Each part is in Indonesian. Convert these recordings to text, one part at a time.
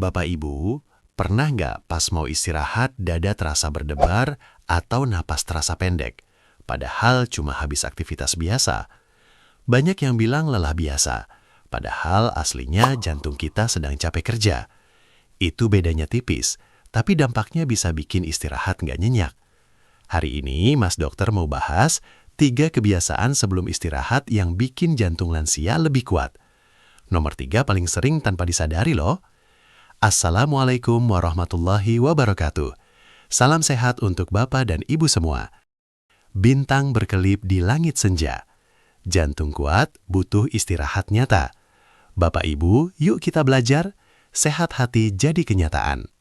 Bapak Ibu, pernah nggak pas mau istirahat dada terasa berdebar atau napas terasa pendek? Padahal cuma habis aktivitas biasa. Banyak yang bilang lelah biasa, padahal aslinya jantung kita sedang capek kerja. Itu bedanya tipis, tapi dampaknya bisa bikin istirahat nggak nyenyak. Hari ini Mas Dokter mau bahas 3 kebiasaan sebelum istirahat yang bikin jantung lansia lebih kuat. Nomor 3 paling sering tanpa disadari loh. Assalamualaikum warahmatullahi wabarakatuh. Salam sehat untuk Bapak dan Ibu semua. Bintang berkelip di langit senja. Jantung kuat butuh istirahat nyata. Bapak Ibu, yuk kita belajar. Sehat hati jadi kenyataan.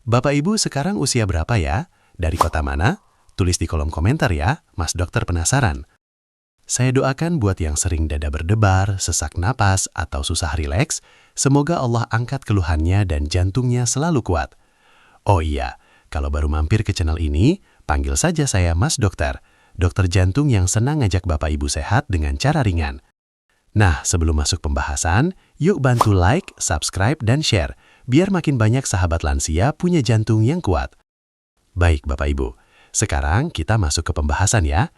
Bapak Ibu sekarang usia berapa ya? Dari kota mana? Tulis di kolom komentar ya, Mas Dokter penasaran. Saya doakan buat yang sering dada berdebar, sesak napas, atau susah rileks, semoga Allah angkat keluhannya dan jantungnya selalu kuat. Oh iya, kalau baru mampir ke channel ini, panggil saja saya Mas Dokter, dokter jantung yang senang ngajak Bapak Ibu sehat dengan cara ringan. Nah, sebelum masuk pembahasan, yuk bantu like, subscribe, dan share, biar makin banyak sahabat lansia punya jantung yang kuat. Baik Bapak Ibu, sekarang kita masuk ke pembahasan ya.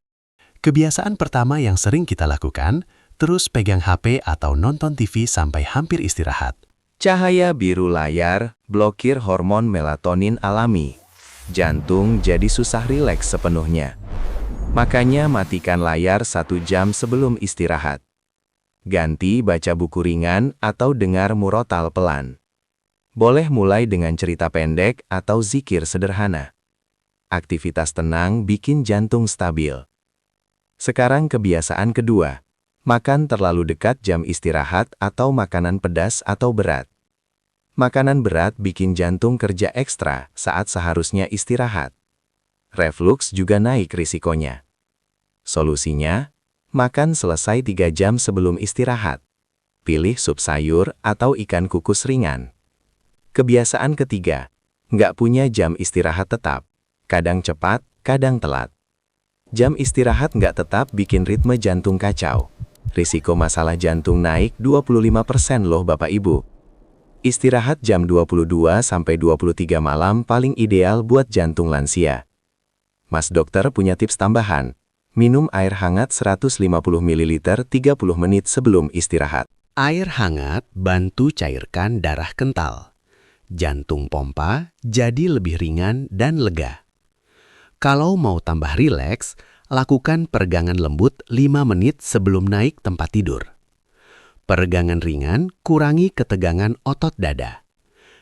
Kebiasaan pertama yang sering kita lakukan, terus pegang HP atau nonton TV sampai hampir istirahat. Cahaya biru layar, blokir hormon melatonin alami. Jantung jadi susah rileks sepenuhnya. Makanya matikan layar 1 jam sebelum istirahat. Ganti baca buku ringan atau dengar murotal pelan. Boleh mulai dengan cerita pendek atau zikir sederhana. Aktivitas tenang bikin jantung stabil. Sekarang kebiasaan kedua, makan terlalu dekat jam istirahat atau makanan pedas atau berat. Makanan berat bikin jantung kerja ekstra saat seharusnya istirahat. Refluks juga naik risikonya. Solusinya, makan selesai 3 jam sebelum istirahat. Pilih sup sayur atau ikan kukus ringan. Kebiasaan ketiga, nggak punya jam istirahat tetap. Kadang cepat, kadang telat. Jam istirahat nggak tetap bikin ritme jantung kacau. Risiko masalah jantung naik 25% loh Bapak Ibu. Istirahat jam 22-23 malam paling ideal buat jantung lansia. Mas Dokter punya tips tambahan. Minum air hangat 150 ml 30 menit sebelum istirahat. Air hangat bantu cairkan darah kental. Jantung pompa jadi lebih ringan dan lega. Kalau mau tambah rileks, lakukan peregangan lembut 5 menit sebelum naik tempat tidur. Peregangan ringan kurangi ketegangan otot dada.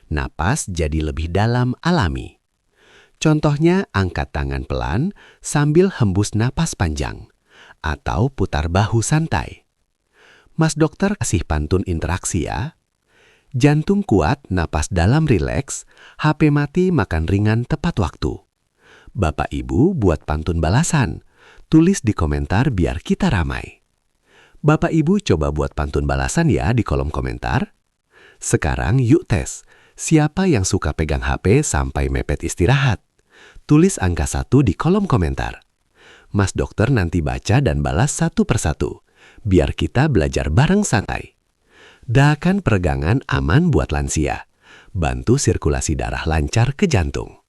Napas jadi lebih dalam alami. Contohnya angkat tangan pelan sambil hembus napas panjang. Atau putar bahu santai. Mas Dokter kasih pantun interaksi ya. Jantung kuat, napas dalam rileks, HP mati makan ringan tepat waktu. Bapak Ibu buat pantun balasan. Tulis di komentar biar kita ramai. Bapak Ibu coba buat pantun balasan ya di kolom komentar. Sekarang yuk tes. Siapa yang suka pegang HP sampai mepet istirahat? Tulis angka 1 di kolom komentar. Mas Dokter nanti baca dan balas satu persatu. Biar kita belajar bareng santai. Dahakan peregangan aman buat lansia. Bantu sirkulasi darah lancar ke jantung.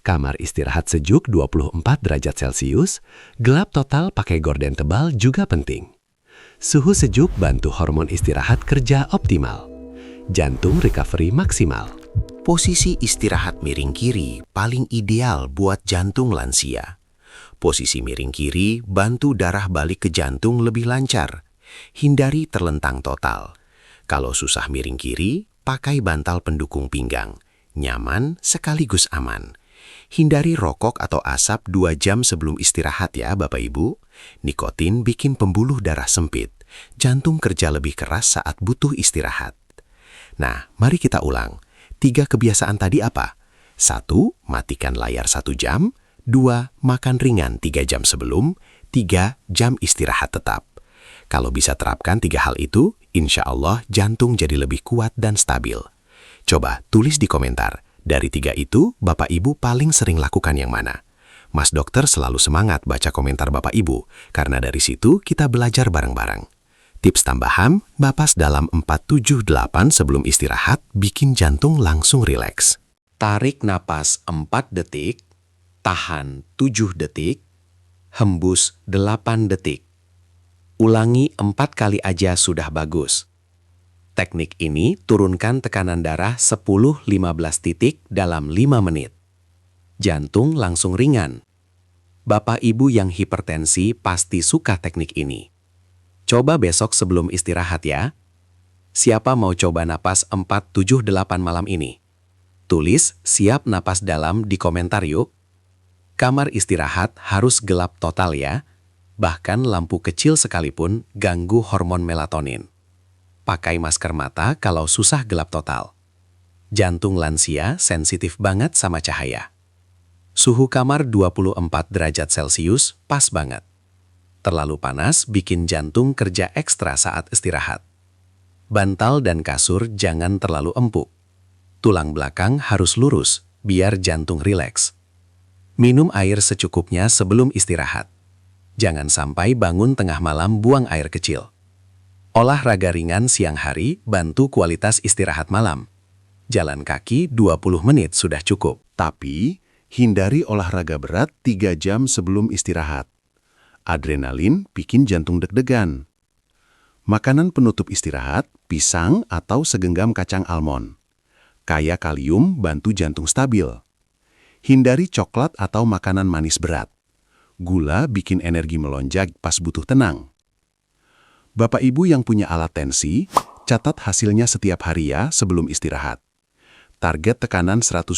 Kamar istirahat sejuk 24 derajat Celcius, gelap total pakai gorden tebal juga penting. Suhu sejuk bantu hormon istirahat kerja optimal. Jantung recovery maksimal. Posisi istirahat miring kiri paling ideal buat jantung lansia. Posisi miring kiri bantu darah balik ke jantung lebih lancar. Hindari terlentang total. Kalau susah miring kiri, pakai bantal pendukung pinggang. Nyaman sekaligus aman. Hindari rokok atau asap 2 jam sebelum istirahat ya Bapak Ibu. Nikotin bikin pembuluh darah sempit. Jantung kerja lebih keras saat butuh istirahat. Nah, mari kita ulang. 3 kebiasaan tadi apa? 1. Matikan layar 1 jam. 2. Makan ringan 3 jam sebelum. 3. Jam istirahat tetap. Kalau bisa terapkan 3 hal itu, insya Allah jantung jadi lebih kuat dan stabil. Coba tulis di komentar. Dari 3 itu, Bapak Ibu paling sering lakukan yang mana? Mas Dokter selalu semangat baca komentar Bapak Ibu, karena dari situ kita belajar bareng-bareng. Tips tambahan, napas dalam 4-7-8 sebelum istirahat bikin jantung langsung rileks. Tarik napas 4 detik, tahan 7 detik, hembus 8 detik. Ulangi 4 kali aja sudah bagus. Teknik ini turunkan tekanan darah 10-15 titik dalam 5 menit. Jantung langsung ringan. Bapak Ibu yang hipertensi pasti suka teknik ini. Coba besok sebelum istirahat ya. Siapa mau coba napas 4-7-8 malam ini? Tulis siap napas dalam di komentar yuk. Kamar istirahat harus gelap total ya. Bahkan lampu kecil sekalipun ganggu hormon melatonin. Pakai masker mata kalau susah gelap total. Jantung lansia sensitif banget sama cahaya. Suhu kamar 24 derajat Celcius pas banget. Terlalu panas bikin jantung kerja ekstra saat istirahat. Bantal dan kasur jangan terlalu empuk. Tulang belakang harus lurus biar jantung rileks. Minum air secukupnya sebelum istirahat. Jangan sampai bangun tengah malam buang air kecil. Olahraga ringan siang hari bantu kualitas istirahat malam. Jalan kaki 20 menit sudah cukup. Tapi, hindari olahraga berat 3 jam sebelum istirahat. Adrenalin bikin jantung deg-degan. Makanan penutup istirahat, pisang atau segenggam kacang almond. Kaya kalium bantu jantung stabil. Hindari coklat atau makanan manis berat. Gula bikin energi melonjak pas butuh tenang. Bapak Ibu yang punya alat tensi, catat hasilnya setiap hari ya sebelum istirahat. Target tekanan 120/80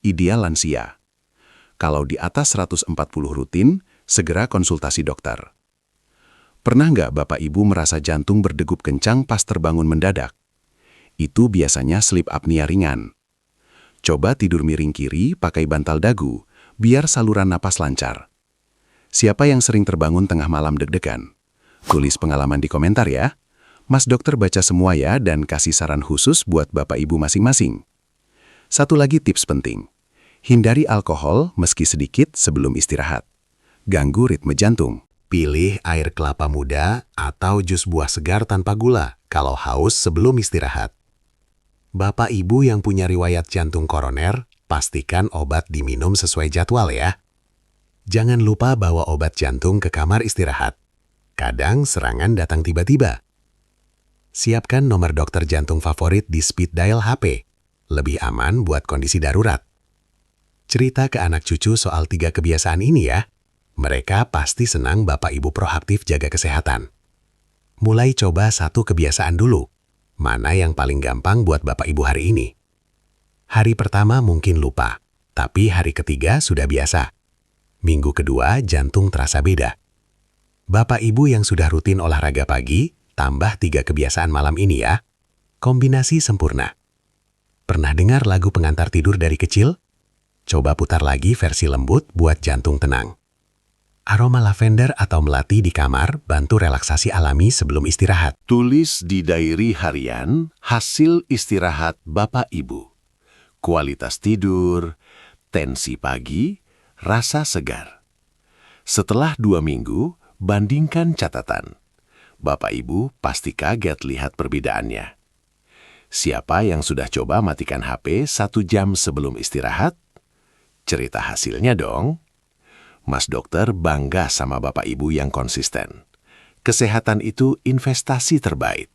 ideal lansia. Kalau di atas 140 rutin, segera konsultasi dokter. Pernah nggak Bapak Ibu merasa jantung berdegup kencang pas terbangun mendadak? Itu biasanya sleep apnea ringan. Coba tidur miring kiri pakai bantal dagu, biar saluran napas lancar. Siapa yang sering terbangun tengah malam deg-degan? Tulis pengalaman di komentar ya. Mas dokter baca semua ya dan kasih saran khusus buat Bapak Ibu masing-masing. Satu lagi tips penting. Hindari alkohol meski sedikit sebelum istirahat. Ganggu ritme jantung. Pilih air kelapa muda atau jus buah segar tanpa gula kalau haus sebelum istirahat. Bapak Ibu yang punya riwayat jantung koroner, pastikan obat diminum sesuai jadwal ya. Jangan lupa bawa obat jantung ke kamar istirahat. Kadang serangan datang tiba-tiba. Siapkan nomor dokter jantung favorit di speed dial HP. Lebih aman buat kondisi darurat. Cerita ke anak cucu soal 3 kebiasaan ini ya. Mereka pasti senang Bapak Ibu proaktif jaga kesehatan. Mulai coba 1 kebiasaan dulu. Mana yang paling gampang buat Bapak Ibu hari ini? Hari pertama mungkin lupa, tapi hari ketiga sudah biasa. Minggu kedua jantung terasa beda. Bapak Ibu yang sudah rutin olahraga pagi, tambah 3 kebiasaan malam ini ya. Kombinasi sempurna. Pernah dengar lagu pengantar tidur dari kecil? Coba putar lagi versi lembut buat jantung tenang. Aroma lavender atau melati di kamar bantu relaksasi alami sebelum istirahat. Tulis di diary harian hasil istirahat Bapak Ibu. Kualitas tidur, tensi pagi, rasa segar. Setelah 2 minggu, bandingkan catatan. Bapak Ibu pasti kaget lihat perbedaannya. Siapa yang sudah coba matikan HP 1 jam sebelum istirahat? Cerita hasilnya dong. Mas dokter bangga sama Bapak Ibu yang konsisten. Kesehatan itu investasi terbaik.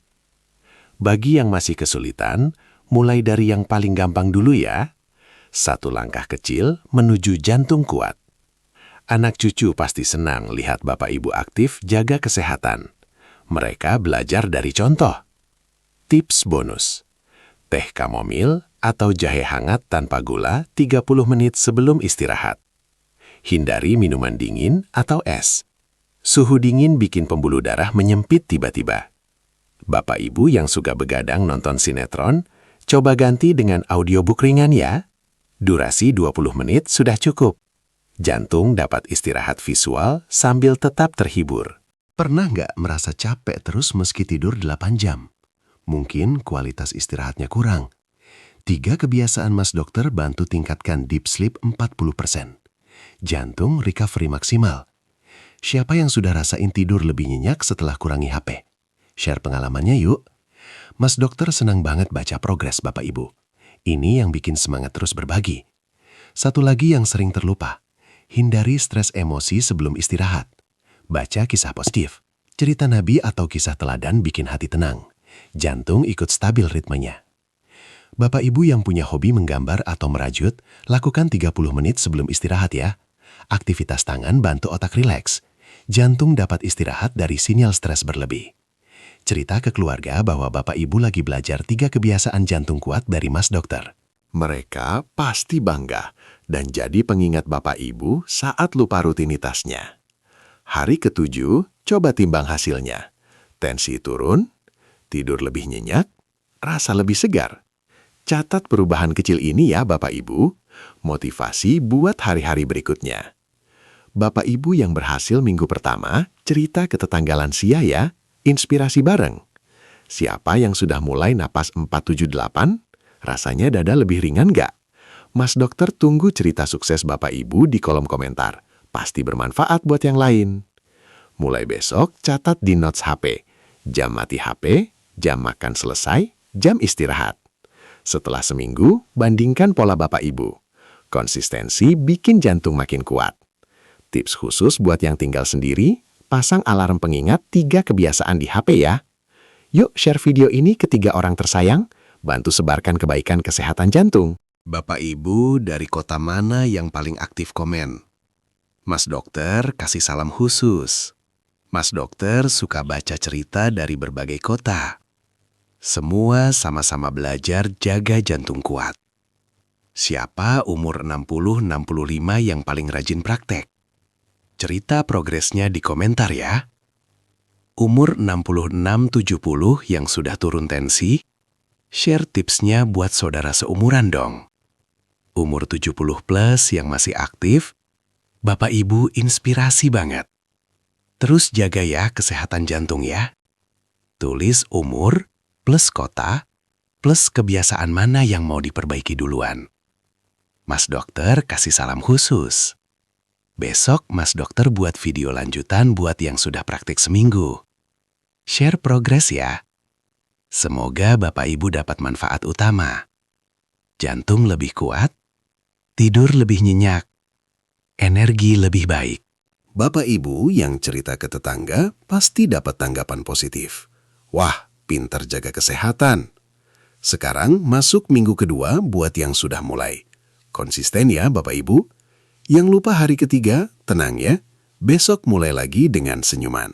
Bagi yang masih kesulitan, mulai dari yang paling gampang dulu ya. 1 langkah kecil menuju jantung kuat. Anak cucu pasti senang lihat Bapak Ibu aktif jaga kesehatan. Mereka belajar dari contoh. Tips bonus. Teh kamomil atau jahe hangat tanpa gula 30 menit sebelum istirahat. Hindari minuman dingin atau es. Suhu dingin bikin pembuluh darah menyempit tiba-tiba. Bapak Ibu yang suka begadang nonton sinetron, coba ganti dengan audiobook ringan ya. Durasi 20 menit sudah cukup. Jantung dapat istirahat visual sambil tetap terhibur. Pernah nggak merasa capek terus meski tidur 8 jam? Mungkin kualitas istirahatnya kurang. 3 kebiasaan Mas Dokter bantu tingkatkan deep sleep 40%. Jantung recovery maksimal. Siapa yang sudah rasain tidur lebih nyenyak setelah kurangi HP? Share pengalamannya yuk. Mas dokter senang banget baca progres Bapak Ibu. Ini yang bikin semangat terus berbagi. Satu lagi yang sering terlupa. Hindari stres emosi sebelum istirahat. Baca kisah positif. Cerita Nabi atau kisah teladan bikin hati tenang. Jantung ikut stabil ritmenya. Bapak Ibu yang punya hobi menggambar atau merajut, lakukan 30 menit sebelum istirahat ya. Aktivitas tangan bantu otak rileks. Jantung dapat istirahat dari sinyal stres berlebih. Cerita ke keluarga bahwa Bapak Ibu lagi belajar 3 kebiasaan jantung kuat dari Mas Dokter. Mereka pasti bangga dan jadi pengingat Bapak Ibu saat lupa rutinitasnya. Hari ke-7, coba timbang hasilnya. Tensi turun, tidur lebih nyenyak, rasa lebih segar. Catat perubahan kecil ini ya Bapak Ibu, motivasi buat hari-hari berikutnya. Bapak Ibu yang berhasil minggu pertama, cerita ke tetangga lansia ya, inspirasi bareng. Siapa yang sudah mulai napas 478? Rasanya dada lebih ringan nggak? Mas Dokter tunggu cerita sukses Bapak Ibu di kolom komentar. Pasti bermanfaat buat yang lain. Mulai besok, catat di notes HP. Jam mati HP, jam makan selesai, jam istirahat. Setelah seminggu, bandingkan pola Bapak Ibu. Konsistensi bikin jantung makin kuat. Tips khusus buat yang tinggal sendiri, pasang alarm pengingat 3 kebiasaan di HP ya. Yuk share video ini ke 3 orang tersayang, bantu sebarkan kebaikan kesehatan jantung. Bapak Ibu dari kota mana yang paling aktif komen? Mas Dokter kasih salam khusus. Mas Dokter suka baca cerita dari berbagai kota. Semua sama-sama belajar jaga jantung kuat. Siapa umur 60-65 yang paling rajin praktek? Cerita progresnya di komentar ya. Umur 66-70 yang sudah turun tensi, share tipsnya buat saudara seumuran dong. Umur 70 plus yang masih aktif, Bapak Ibu inspirasi banget. Terus jaga ya kesehatan jantung ya. Tulis umur plus kota plus kebiasaan mana yang mau diperbaiki duluan. Mas Dokter kasih salam khusus. Besok Mas Dokter buat video lanjutan buat yang sudah praktik seminggu. Share progres ya. Semoga Bapak Ibu dapat manfaat utama. Jantung lebih kuat, tidur lebih nyenyak, energi lebih baik. Bapak Ibu yang cerita ke tetangga pasti dapat tanggapan positif. Wah, pintar jaga kesehatan. Sekarang masuk minggu kedua buat yang sudah mulai. Konsisten ya Bapak Ibu. Yang lupa hari ketiga, tenang ya. Besok mulai lagi dengan senyuman.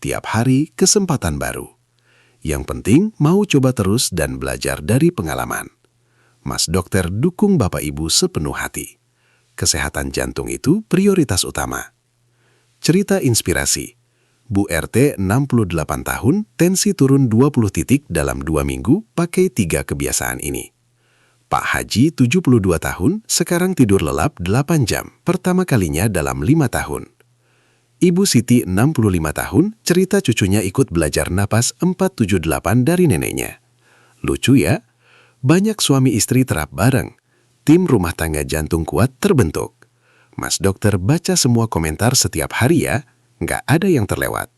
Tiap hari kesempatan baru. Yang penting mau coba terus dan belajar dari pengalaman. Mas Dokter dukung Bapak Ibu sepenuh hati. Kesehatan jantung itu prioritas utama. Cerita inspirasi. Bu RT 68 tahun, tensi turun 20 titik dalam 2 minggu pakai 3 kebiasaan ini. Pak Haji 72 tahun, sekarang tidur lelap 8 jam, pertama kalinya dalam 5 tahun. Ibu Siti 65 tahun, cerita cucunya ikut belajar napas 478 dari neneknya. Lucu ya? Banyak suami istri terap bareng. Tim rumah tangga jantung kuat terbentuk. Mas Dokter baca semua komentar setiap hari ya, nggak ada yang terlewat.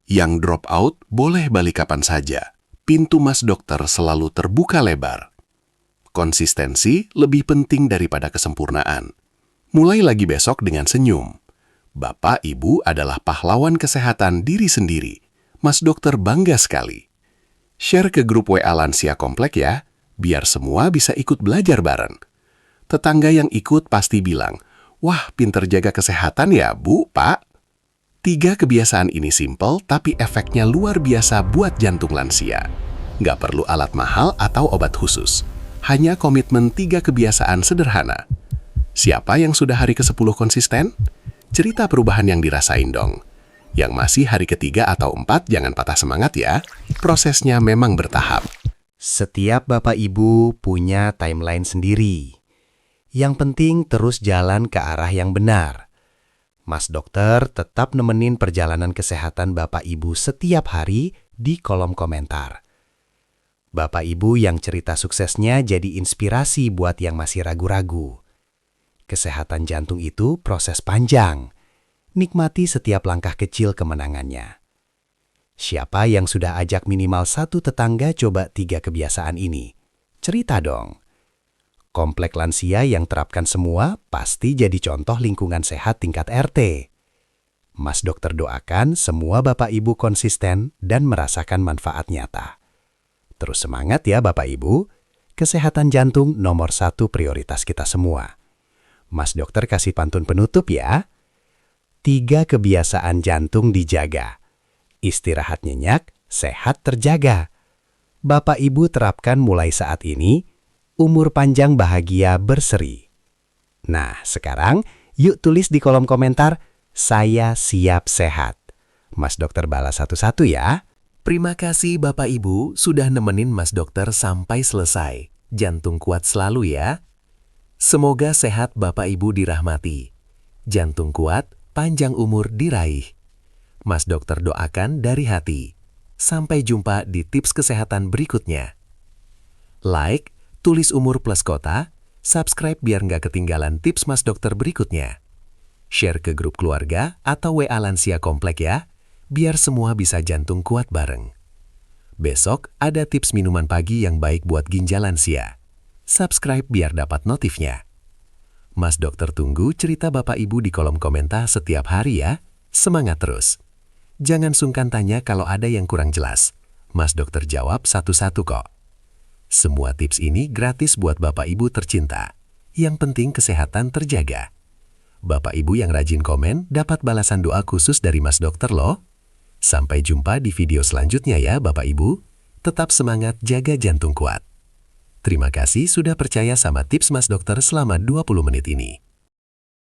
Yang drop out boleh balik kapan saja. Pintu Mas Dokter selalu terbuka lebar. Konsistensi lebih penting daripada kesempurnaan. Mulai lagi besok dengan senyum. Bapak Ibu adalah pahlawan kesehatan diri sendiri. Mas Dokter bangga sekali. Share ke grup WA Lansia Komplek ya, biar semua bisa ikut belajar bareng. Tetangga yang ikut pasti bilang, wah pinter jaga kesehatan ya Bu, Pak. 3 kebiasaan ini simpel tapi efeknya luar biasa buat jantung lansia. Nggak perlu alat mahal atau obat khusus. Hanya komitmen 3 kebiasaan sederhana. Siapa yang sudah hari ke-10 konsisten? Cerita perubahan yang dirasain dong. Yang masih hari ketiga atau 4 jangan patah semangat ya. Prosesnya memang bertahap. Setiap Bapak Ibu punya timeline sendiri. Yang penting terus jalan ke arah yang benar. Mas Dokter tetap nemenin perjalanan kesehatan Bapak Ibu setiap hari di kolom komentar. Bapak Ibu yang cerita suksesnya jadi inspirasi buat yang masih ragu-ragu. Kesehatan jantung itu proses panjang. Nikmati setiap langkah kecil kemenangannya. Siapa yang sudah ajak minimal satu tetangga coba 3 kebiasaan ini? Cerita dong. Komplek lansia yang terapkan semua pasti jadi contoh lingkungan sehat tingkat RT. Mas Dokter doakan semua Bapak Ibu konsisten dan merasakan manfaat nyata. Terus semangat ya Bapak Ibu. Kesehatan jantung nomor 1 prioritas kita semua. Mas Dokter kasih pantun penutup ya. 3 kebiasaan jantung dijaga. Istirahat nyenyak, sehat terjaga. Bapak Ibu terapkan mulai saat ini, umur panjang bahagia berseri. Nah, sekarang yuk tulis di kolom komentar, saya siap sehat. Mas Dokter balas satu-satu ya. Terima kasih Bapak Ibu sudah nemenin Mas Dokter sampai selesai. Jantung kuat selalu ya. Semoga sehat Bapak Ibu dirahmati. Jantung kuat, panjang umur diraih. Mas Dokter doakan dari hati. Sampai jumpa di tips kesehatan berikutnya. Like, tulis umur plus kota, subscribe biar nggak ketinggalan tips Mas Dokter berikutnya. Share ke grup keluarga atau WA Lansia Komplek ya, biar semua bisa jantung kuat bareng. Besok ada tips minuman pagi yang baik buat ginjal lansia. Subscribe biar dapat notifnya. Mas Dokter tunggu cerita Bapak Ibu di kolom komentar setiap hari ya. Semangat terus. Jangan sungkan tanya kalau ada yang kurang jelas. Mas Dokter jawab satu-satu kok. Semua tips ini gratis buat Bapak Ibu tercinta. Yang penting kesehatan terjaga. Bapak Ibu yang rajin komen dapat balasan doa khusus dari Mas Dokter loh. Sampai jumpa di video selanjutnya ya Bapak Ibu. Tetap semangat jaga jantung kuat. Terima kasih sudah percaya sama tips Mas Dokter selama 20 menit ini.